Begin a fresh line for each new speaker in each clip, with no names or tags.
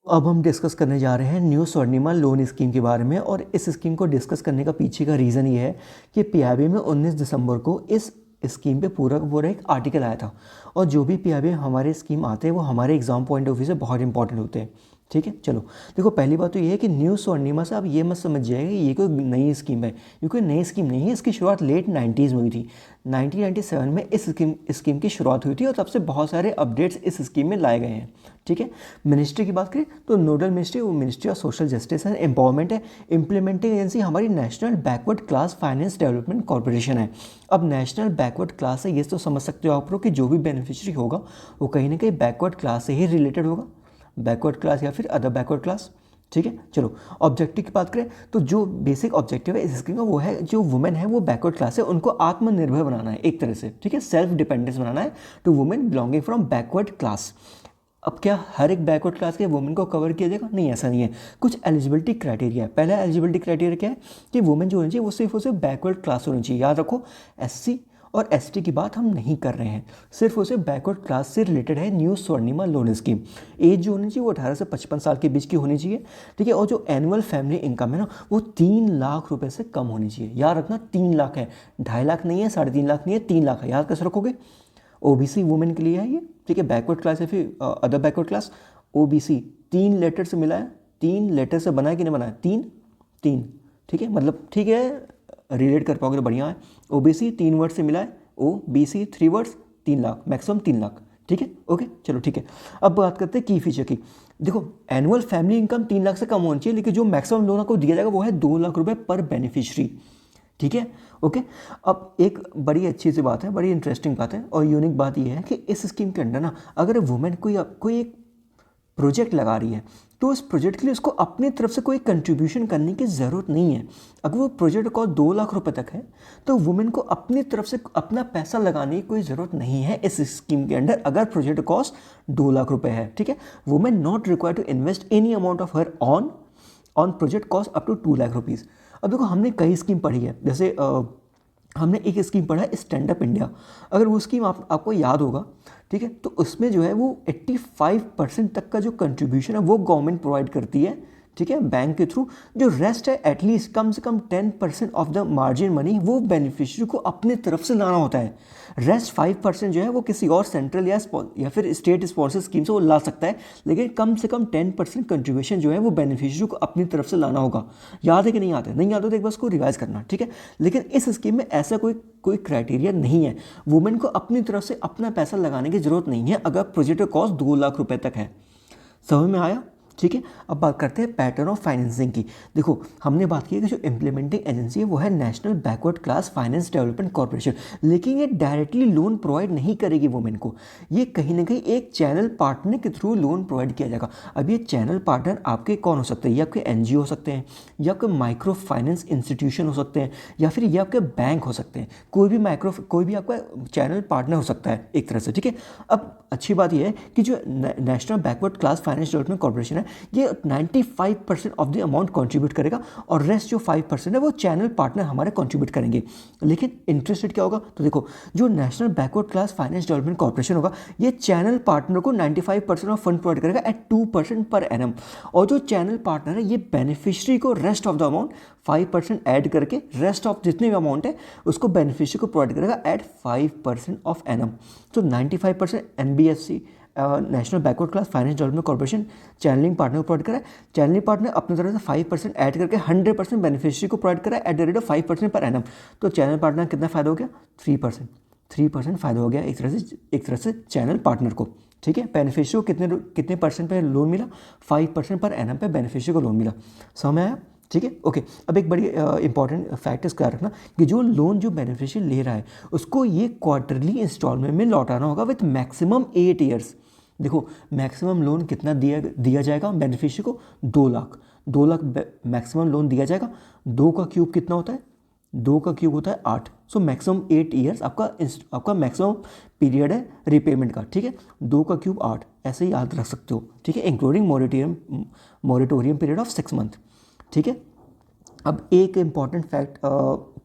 अब हम डिस्कस करने जा रहे हैं न्यू स्वर्णिमा लोन स्कीम के बारे में। और इस स्कीम को डिस्कस करने का पीछे का रीज़न ये है कि पीआईबी में 19 दिसंबर को इस स्कीम पे पूरा का पूरा एक आर्टिकल आया था। और जो भी पीआईबी हमारे स्कीम आते हैं वो हमारे एग्जाम पॉइंट ऑफ व्यू से बहुत इंपॉर्टेंट होते हैं। ठीक है, चलो देखो, पहली बात तो ये है कि न्यू स्वर्णिमा से आप ये मत समझ जाइए कि ये कोई नई स्कीम है। ये कोई नई स्कीम नहीं है, इसकी शुरुआत लेट 90s में हुई थी। 1997 में इस स्कीम की शुरुआत हुई थी और तब से बहुत सारे अपडेट्स इस स्कीम में लाए गए हैं। ठीक है, मिनिस्ट्री की बात करें तो नोडल मिनिस्ट्री वो ministry of social justice and empowerment है। इम्प्लीमेंटिंग एजेंसी हमारी national backward class finance development corporation है। अब नेशनल बैकवर्ड क्लास है, ये तो समझ सकते हो आप लोग कि जो भी बेनिफिशियरी होगा वो कहीं ना कहीं बैकवर्ड क्लास से ही रिलेटेड होगा, बैकवर्ड क्लास या फिर अदर बैकवर्ड क्लास। ठीक है, चलो ऑब्जेक्टिव की बात करें तो जो बेसिक ऑब्जेक्टिव है इस स्कीम का वो है जो वुमेन है वो बैकवर्ड क्लास है उनको आत्मनिर्भर बनाना है एक तरह से। ठीक है, सेल्फ डिपेंडेंस बनाना है to women belonging from backward class. अब क्या हर एक बैकवर्ड क्लास के वुमेन को कवर किया जाएगा? नहीं, ऐसा नहीं है। कुछ एलिजिबिलिटी क्राइटेरिया है। पहला एलिजिबिलिटी क्राइटेरिया क्या है कि वुमेन जो होनी चाहिए वो सिर्फ बैकवर्ड क्लास होनी चाहिए। याद रखो, एससी और एसटी की बात हम नहीं कर रहे हैं, सिर्फ उसे बैकवर्ड क्लास से रिलेटेड है new Swarnima loan scheme. As जो होनी चाहिए वो 18 से 55 साल के बीच की होनी चाहिए। ठीक है, और जो एनुअल फैमिली इनकम है ना वो 3 लाख रुपए से कम होनी चाहिए। याद रखना 3 लाख है, 2.5 लाख नहीं है, 3.5 लाख नहीं है, 3 लाख है। याद कैसे रखोगे? ओबीसी वुमेन के लिए है ये। ठीक है, बैकवर्ड क्लास या फिर other backward class. OBC 3 letter से मिला है, 3 लेटर से बना है कि नहीं बना है? 3 3। ठीक है, मतलब ठीक है, रिलेट कर पाओगे तो बढ़िया है। ओबीसी 3 वर्ड से मिला है, OBC 3 words, 3 lakh, maximum 3 lakh. ठीक है, ओके चलो ठीक है। अब बात करते हैं की फीचर की। देखो, एनुअल फैमिली इनकम 3 लाख से कम होनी चाहिए, लेकिन जो मैक्सिमम लोन आपको दिया जाएगा वो है 2 लाख रुपए पर बेनिफिशियरी। ठीक है, ओके। अब एक बड़ी अच्छी सी बात है, बड़ी इंटरेस्टिंग बात है और यूनिक बात यह है कि इस स्कीम के अंडर ना अगर वुमेन कोई एक प्रोजेक्ट लगा रही है तो उस प्रोजेक्ट के लिए उसको अपनी तरफ से कोई कंट्रीब्यूशन करने की ज़रूरत नहीं है। अगर वो प्रोजेक्ट कॉस्ट 2 लाख रुपए तक है तो वुमेन को अपनी तरफ से अपना पैसा लगाने की कोई ज़रूरत नहीं है इस स्कीम के अंडर, अगर प्रोजेक्ट कॉस्ट 2 लाख रुपए है। ठीक है, women not require to invest any amount of her on project cost up to 2 lakh rupees. अब देखो, हमने कई स्कीम पढ़ी है, जैसे हमने एक स्कीम पढ़ा है स्टैंड अप इंडिया। अगर वो स्कीम आपको याद होगा, ठीक है, तो उसमें जो है वो 85% तक का जो कंट्रीब्यूशन है वो गवर्नमेंट प्रोवाइड करती है। ठीक है, बैंक के थ्रू। जो रेस्ट है एटलीस्ट कम से कम 10% ऑफ द मार्जिन मनी वो बेनिफिशियरी को अपने तरफ से लाना होता है। रेस्ट 5% जो है वो किसी और सेंट्रल या फिर स्टेट स्पॉन्सर स्कीम से वो ला सकता है, लेकिन कम से कम 10% कंट्रीब्यूशन जो है वो बेनिफिशियरी को अपनी तरफ से लाना होगा। याद है कि नहीं याद है? नहीं याद हो तो एक बार उसको रिवाइज करना। ठीक है, लेकिन इस स्कीम में ऐसा कोई क्राइटेरिया नहीं है। वुमेन को अपनी तरफ से अपना पैसा लगाने की जरूरत नहीं है अगर प्रोजेक्ट का कॉस्ट 2 लाख रुपए तक है। समझ में आया? ठीक है, अब बात करते हैं पैटर्न ऑफ फाइनेंसिंग की। देखो, हमने बात की है कि जो इम्प्लीमेंटिंग एजेंसी है वो है national backward class finance development corporation, लेकिन ये डायरेक्टली लोन प्रोवाइड नहीं करेगी वुमेन को। ये कहीं ना कहीं एक चैनल पार्टनर के थ्रू लोन प्रोवाइड किया जाएगा। अब ये चैनल पार्टनर आपके कौन हो सकते हैं? ये आपके एनजीओ हो सकते हैं, या आपके माइक्रो फाइनेंस इंस्टीट्यूशन हो सकते हैं, या फिर ये आपके बैंक हो सकते हैं। कोई भी आपका चैनल पार्टनर हो सकता है एक तरह से। ठीक है, अब अच्छी बात यह है कि जो national backward class finance development corporation है ये 95% ऑफ द अमाउंट कंट्रीब्यूट करेगा और रेस्ट जो 5% है वो चैनल पार्टनर हमारे कंट्रीब्यूट करेंगे। लेकिन इंटरेस्ट रेट क्या होगा? तो देखो, जो national backward class finance development corporation होगा ये चैनल पार्टनर को 95% ऑफ फंड प्रोवाइड करेगा एट 2% पर एनम। और जो चैनल पार्टनर है ये बेनिफिशियरी को rest of the amount 5% add करके रेस्ट ऑफ जितने भी अमाउंट है उसको बेनिफिशियरी को प्रोवाइड करेगा एट 5% ऑफ एनम। तो 95% NBFC national backward class finance development corporation channelling partner को प्रोवाइड करा है। चैनलिंग पार्टनर अपनी तरफ से 5% ऐड करके 100% बेनिफिशियरी को प्रोवाइड करा है at the rate of 5% per annum. तो चैनल पार्टनर कितना फ़ायदा हो गया? 3% फ़ायदा हो गया एक तरह से चैनल पार्टनर को। ठीक है, बेनिफिशियरी को कितने परसेंट पर लोन मिला? 5% पर एनम पे बेनिफिशियरी को लोन मिला। समझ में आया? ठीक है, ओके। अब एक बड़ी इंपॉर्टेंट फैक्ट इसका रखना कि जो लोन जो बेनिफिशियरी ले रहा है उसको ये क्वार्टरली इंस्टॉलमेंट में लौटाना होगा विथ मैक्सिमम 8 ईयर्स। देखो, मैक्सिमम लोन कितना दिया जाएगा बेनिफिशियरी को? 2 लाख। 2 लाख मैक्सिमम लोन दिया जाएगा। 2 का क्यूब कितना होता है? 2 का क्यूब होता है 8। सो मैक्सिमम 8 ईयर्स आपका मैक्सिमम पीरियड है रिपेमेंट का। ठीक है, 2 का क्यूब 8 ऐसे ही याद रख सकते हो। ठीक है, including moratorium period of 6 month. ठीक है, अब एक इम्पॉर्टेंट फैक्ट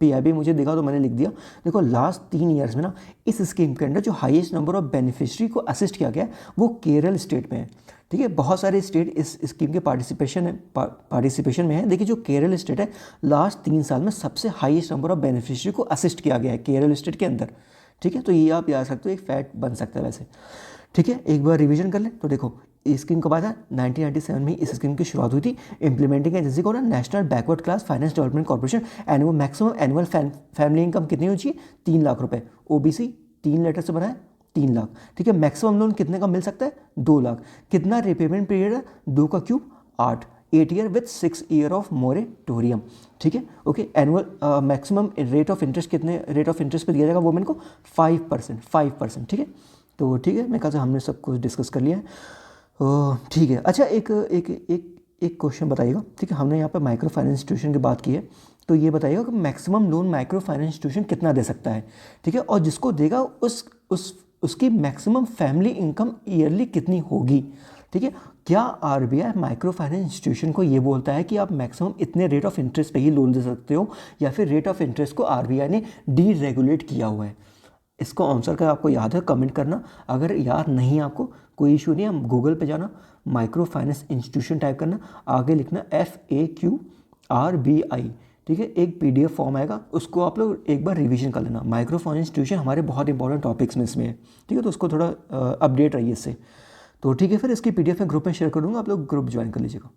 पीआईबी मुझे देखा तो मैंने लिख दिया। देखो, लास्ट 3 ईयर्स में ना इस स्कीम के अंदर जो हाईएस्ट नंबर ऑफ बेनिफिशियरी को असिस्ट किया गया है वो केरल स्टेट में है। ठीक है, बहुत सारे स्टेट इस स्कीम के पार्टिसिपेशन में है। देखिए जो केरल स्टेट है, लास्ट 3 साल में सबसे हाईएस्ट नंबर ऑफ बेनिफिशियरी को असिस्ट किया गया है केरल स्टेट के अंदर। ठीक है, तो ये आप याद सकते हो, एक फैक्ट बन सकता है वैसे। ठीक है, एक बार रिवीजन कर लें तो देखो इस स्कीम कब आया था, 1997 में इस स्कीम की शुरुआत हुई थी। इम्प्लीमेंटिंग एजेंसी को ना national backward class finance development corporation. Annual maximum annual family income कितनी होनी चाहिए, 3 लाख रुपए। ओबीसी 3 लेटर से बना है, 3 लाख। ठीक है, मैक्सिमम लोन कितने का मिल सकता है, 2 लाख। कितना रिपेमेंट पीरियड है, 2 का cube 8, 8 year with 6 year of moratorium. ठीक है, okay. Annual maximum rate of interest कितने रेट ऑफ इंटरेस्ट पे दिया जाएगा वुमेन को, 5%, 5%। ठीक है, तो ठीक है, मेरे ख्याल से हमने सब कुछ डिस्कस कर लिया है। ठीक है, अच्छा एक एक एक एक क्वेश्चन बताइएगा। ठीक है, हमने यहाँ पे माइक्रो फाइनेंस इंस्टीट्यूशन की बात की है, तो ये बताइएगा कि maximum loan micro finance institution कितना दे सकता है। ठीक है, और जिसको देगा उसकी मैक्सिमम फैमिली इनकम ईयरली कितनी होगी। ठीक है, क्या आरबीआई माइक्रो फाइनेंस इंस्टीट्यूशन को ये बोलता है कि आप मैक्सिमम इतने रेट ऑफ इंटरेस्ट पे ही लोन दे सकते हो, या फिर रेट ऑफ इंटरेस्ट को आरबीआई ने डीरेगुलेट किया हुआ है। इसको आंसर का आपको याद है कमेंट करना, अगर याद नहीं आपको कोई इशू नहीं है, गूगल पे जाना, माइक्रो फाइनेंस इंस्टीट्यूशन टाइप करना, आगे लिखना FAQRBI। ठीक है, एक PDF फॉर्म आएगा, उसको आप लोग एक बार रिवीजन कर लेना। माइक्रो फाइनेंस इंस्टीट्यूशन हमारे बहुत इंपॉर्टेंट टॉपिक्स में इसमें है। ठीक है, तो उसको थोड़ा अपडेट रहिए इससे। तो ठीक है, फिर इसकी PDF में ग्रुप में शेयर कर दूँगा, आप लोग ग्रुप ज्वाइन कर लीजिएगा।